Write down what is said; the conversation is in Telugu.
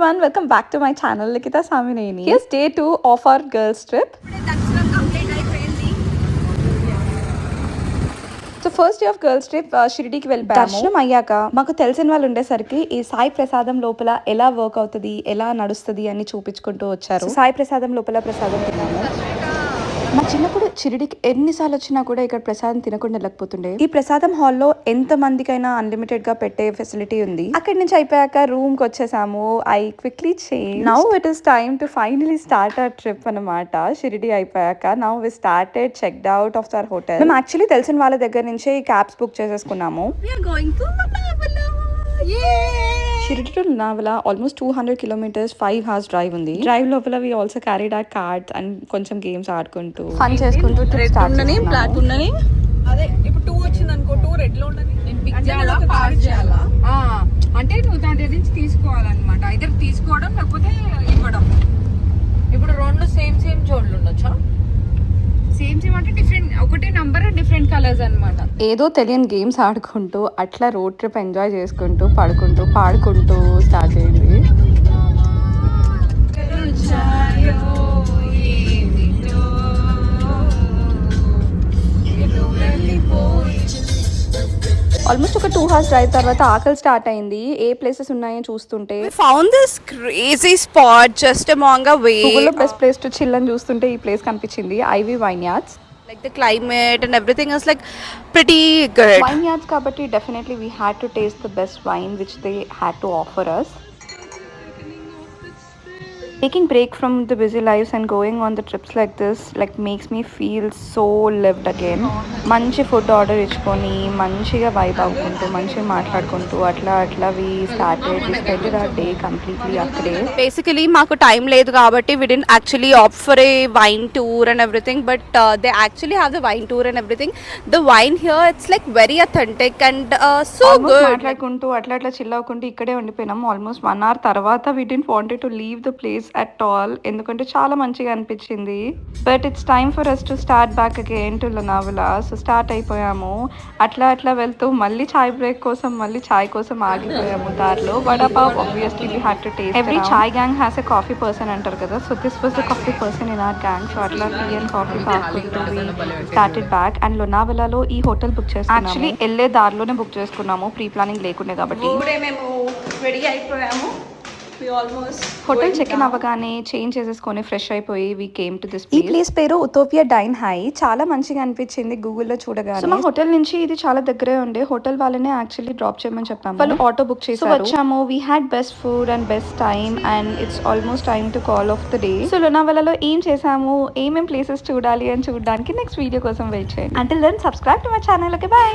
everyone, welcome back to my channel Likita Samineni. Here's day 2 of our girls trip. So first day of girls trip షిరిడీకి వెళ్ళిపోయాము. దర్శనం అయ్యాక మాకు తెలిసిన వాళ్ళు ఉండేసరికి ఈ సాయి ప్రసాదం లోపల ఎలా వర్క్ అవుతుంది, ఎలా నడుస్తుంది అని చూపించుకుంటూ వచ్చారు. సాయి ప్రసాదం లోపల ప్రసాదం తిన్నాము. మా చిన్నప్పుడు షిరిడీకి ఎన్నిసార్లు వచ్చినా కూడా ఇక్కడ ప్రసాదం తినకుండా వెళ్ళకపోతుండే. ఈ ప్రసాదం హాల్లో ఎంత మందికైనా అన్లిమిటెడ్ గా పెట్టే ఫెసిలిటీ ఉంది. అక్కడి నుంచి అయిపోయాక రూమ్ కి వచ్చేసాము. I quickly change. Now it is time to finally start our trip అన్నమాట. షిరిడీ అయిపోయాక now we started checked out of our hotel. మేము యాక్చువల్లీ తెలిసిన వాళ్ళ దగ్గర నుంచి ఈ క్యాబ్స్ బుక్ చేసేసుకున్నాము. Shirdi to Lonavala almost 200 kilometres, 5 hours drive ఉంది. డ్రైవ్ లోపల we also carried our cards and కొంచెం గేమ్స్ ఆడుకుంటూ ఫన్ చేసుకుంటూ ట్రిప్ స్టార్ట్ చేసాము. ఫ్లాట్ ఉండని అదే ఇప్పుడు 2 వచ్చింది అనుకో, 2 రెడ్ లో ఉండని నేను పిక్ చేయాలా, కార్డ్ చేయాలా? అంటే నువ్వు దాని దగ్గర నుంచి తీసుకోవాలన్నమాట. ఇద్దరు తీసుకోవడం లేకపోతే ఇవ్వడం. ఇప్పుడు రెండు సేమ్ జోన్లు ఉండొచ్చా? సేమ్ అంటే డిఫరెంట్, ఒకటే నంబర్ డిఫరెంట్ కలర్స్ అన్నమాట. ఏదో తెలియని గేమ్స్ ఆడుకుంటూ అట్లా రోడ్ ట్రిప్ ఎంజాయ్ చేసుకుంటూ పడుకుంటూ పాడుకుంటూ స్టార్ట్ అయింది. ఆల్మోస్ట్ ఒక 2 hours డ్రైవ్ తర్వాత ఆకలి స్టార్ట్ అయింది. ఏ ప్లేసెస్ ఉన్నాయో చూస్తుంటే found this crazy spot just among a way. గూగుల్లో బెస్ట్ ప్లేస్ టు చిల్ అని చూస్తుంటే ఈ ప్లేస్ కనిపించింది. Ivy vineyards. Like the climate and everything is like pretty good. Vineyards kabatti definitely we had to taste the best wine which they had to offer us. Taking break from the busy lives and going on the trips like this like makes me feel so lived again. మంచి ఫుడ్ ఆర్డర్ ఇచ్చుకొని మంచిగా వైబ్ అవ్వుకుంటూ మంచిగా మాట్లాడుకుంటూ అట్లా we spent our day completely అక్కడే. Basically మాకు టైం లేదు కాబట్టి we didn't actually opt for a wine tour and everything, but they actually have the wine tour and everything. The wine here it's like very authentic and so good. మాట్లాడుకుంటూ అట్లా చిల్ అవ్వకుంటూ ఇక్కడే ఉండిపోయినాము. ఆల్మోస్ట్ 1 hour తర్వాత we didn't wanted to leave the place at all ఎందుకంటే చాలా మంచిగా అనిపించింది. But it's time for us to start back again to Lonavala. So start అయిపోయాము. అట్లా వెళ్తూ మళ్ళీ చాయ్ బ్రేక్ కోసం మళ్ళీ చాయ్ కోసం ఆగిపోయాము దారిలో. Vada pav obviously we had to taste. Every chai gang has a coffee person అంటారు కదా. So this was the coffee person in our gang. So అట్లా టీ అండ్ కాఫీ తాగుకుంటూ we started back and లోనావాలాలో ఈ హోటల్ బుక్ చేసుకున్నాము. యాక్చువల్లీ వెళ్ళే దారిలోనే బుక్ చేసుకున్నాము, ప్రీ ప్లానింగ్ లేకుండే కాబట్టి. మేము రెడీ అయిపోయాము. హోటల్ చెక్ ఇన్ అవ్వగానే చేంజ్ చేసేసుకొని ఫ్రెష్ అయిపోయి we came to this place. ఈ ప్లేస్ పేరు ఉతోపియా డైన్ హై. చాలా మంచిగా అనిపించింది గూగుల్లో చూడగానే. సో మా హోటల్ నుంచి ఇది చాలా దగ్గరే ఉండే. హోటల్ వాళ్ళనే యాక్చువల్లీ డ్రాప్ చేయమని చెప్పాము. వాళ్ళు ఆటో బుక్ చేసి వచ్చాము. We had best food and best time and it's almost time to call off the day. So లోనావాలాలో ఏం చేసాము, ఏమేం ప్లేసెస్ చూడాలి అని చూడడానికి నెక్స్ట్ వీడియో కోసం వెయిట్ చేయండి. Until then subscribe to my channel. Okay, by.